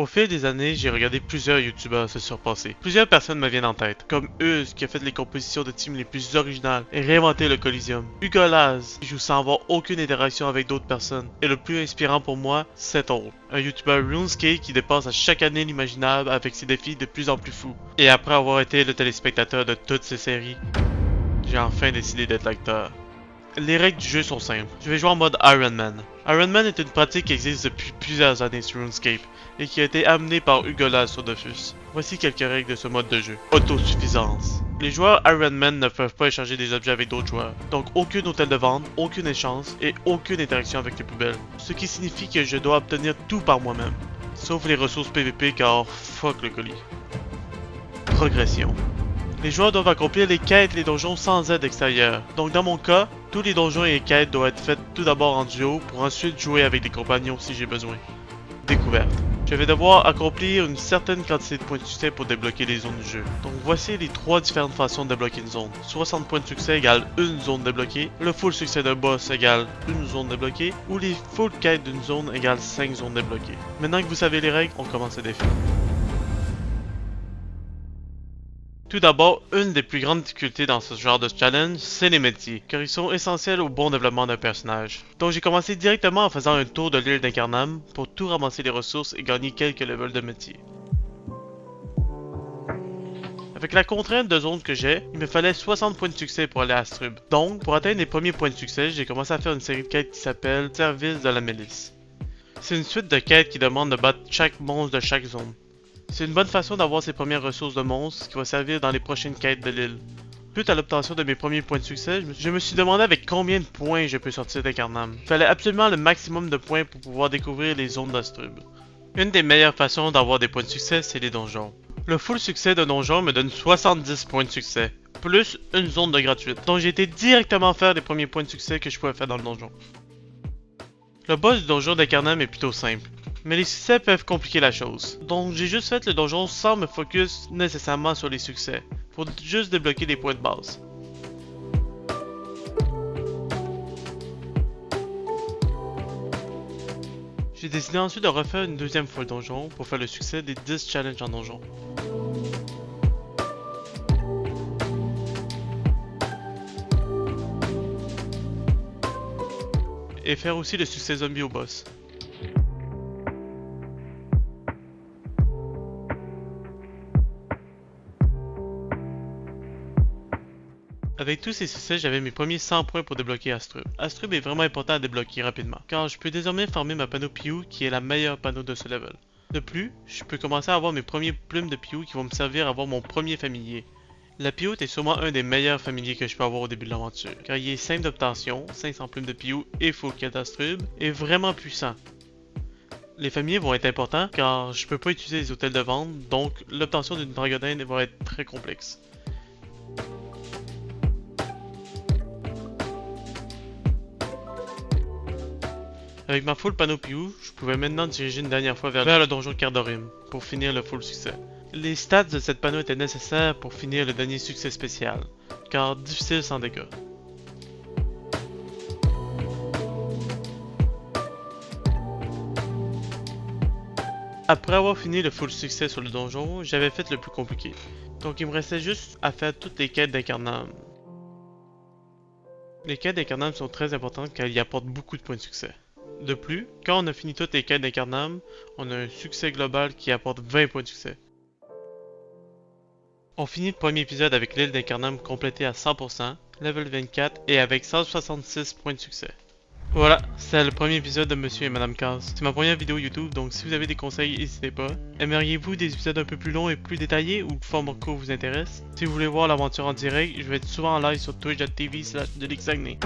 Au fil des années, j'ai regardé plusieurs youtubeurs se surpasser. Plusieurs personnes me viennent en tête, comme Uz qui a fait les compositions de teams les plus originales et réinventé le Coliseum. Hugo Laz qui joue sans avoir aucune interaction avec d'autres personnes. Et le plus inspirant pour moi, c'est Owl, un youtubeur RuneScape qui dépasse à chaque année l'imaginable avec ses défis de plus en plus fous. Et après avoir été le téléspectateur de toutes ces séries, j'ai enfin décidé d'être l'acteur. Les règles du jeu sont simples. Je vais jouer en mode Iron Man. Iron Man est une pratique qui existe depuis plusieurs années sur RuneScape et qui a été amenée par Hugo Laz sur Dofus. Voici quelques règles de ce mode de jeu. Autosuffisance. Les joueurs Iron Man ne peuvent pas échanger des objets avec d'autres joueurs. Donc aucun hôtel de vente, aucune échange et aucune interaction avec les poubelles. Ce qui signifie que je dois obtenir tout par moi-même. Sauf les ressources PVP car fuck le colis. Progression. Les joueurs doivent accomplir les quêtes et les donjons sans aide extérieure. Donc dans mon cas, tous les donjons et les quêtes doivent être faits tout d'abord en duo pour ensuite jouer avec des compagnons si j'ai besoin. Découverte. Je vais devoir accomplir une certaine quantité de points de succès pour débloquer les zones du jeu. Donc voici les trois différentes façons de débloquer une zone. 60 points de succès égale une zone débloquée, le full succès d'un boss égale une zone débloquée, ou les full quêtes d'une zone égale 5 zones débloquées. Maintenant que vous savez les règles, on commence le défi. Tout d'abord, une des plus grandes difficultés dans ce genre de challenge, c'est les métiers, car ils sont essentiels au bon développement d'un personnage. Donc j'ai commencé directement en faisant un tour de l'île d'Incarnam pour tout ramasser les ressources et gagner quelques levels de métier. Avec la contrainte de zone que j'ai, il me fallait 60 points de succès pour aller à Astrub. Donc, pour atteindre les premiers points de succès, j'ai commencé à faire une série de quêtes qui s'appelle Service de la Milice. C'est une suite de quêtes qui demande de battre chaque monstre de chaque zone. C'est une bonne façon d'avoir ses premières ressources de monstres qui va servir dans les prochaines quêtes de l'île. Suite à l'obtention de mes premiers points de succès, je me suis demandé avec combien de points je peux sortir d'Incarnam. Il fallait absolument le maximum de points pour pouvoir découvrir les zones d'Astrub. Une des meilleures façons d'avoir des points de succès, c'est les donjons. Le full succès d'un donjon me donne 70 points de succès, plus une zone de gratuite. Donc j'ai été directement faire les premiers points de succès que je pouvais faire dans le donjon. Le boss du donjon d'Incarnam est plutôt simple. Mais les succès peuvent compliquer la chose. Donc j'ai juste fait le donjon sans me focus nécessairement sur les succès, pour juste débloquer les points de base. J'ai décidé ensuite de refaire une deuxième fois le donjon pour faire le succès des 10 challenges en donjon. Et faire aussi le succès zombie au boss. Avec tous ces succès, j'avais mes premiers 100 points pour débloquer Astrub. Astrub est vraiment important à débloquer rapidement, car je peux désormais farmer ma panneau Piou qui est la meilleure panneau de ce level. De plus, je peux commencer à avoir mes premiers plumes de Piou qui vont me servir à avoir mon premier familier. La Piou est sûrement un des meilleurs familiers que je peux avoir au début de l'aventure, car il est simple d'obtention, 500 plumes de Piou et full quête d'Astrub, et vraiment puissant. Les familiers vont être importants car je peux pas utiliser les hôtels de vente, donc l'obtention d'une dragonine va être très complexe. Avec ma full panoplie, je pouvais maintenant diriger une dernière fois vers le donjon Cardorim pour finir le full succès. Les stats de cette panneau étaient nécessaires pour finir le dernier succès spécial, car difficile sans dégâts. Après avoir fini le full succès sur le donjon, j'avais fait le plus compliqué. Donc il me restait juste à faire toutes les quêtes d'Incarnam. Les quêtes d'Incarnam sont très importantes car ils apportent beaucoup de points de succès. De plus, quand on a fini toutes les quêtes d'Incarnam, on a un succès global qui apporte 20 points de succès. On finit le premier épisode avec l'île d'Incarnam complétée à 100%, level 24 et avec 166 points de succès. Voilà, c'est le premier épisode de Monsieur et Madame Caz. C'est ma première vidéo YouTube, donc si vous avez des conseils, n'hésitez pas. Aimeriez-vous des épisodes un peu plus longs et plus détaillés ou le format court vous intéresse? Si vous voulez voir l'aventure en direct, je vais être souvent en live sur twitch.tv/delixagné.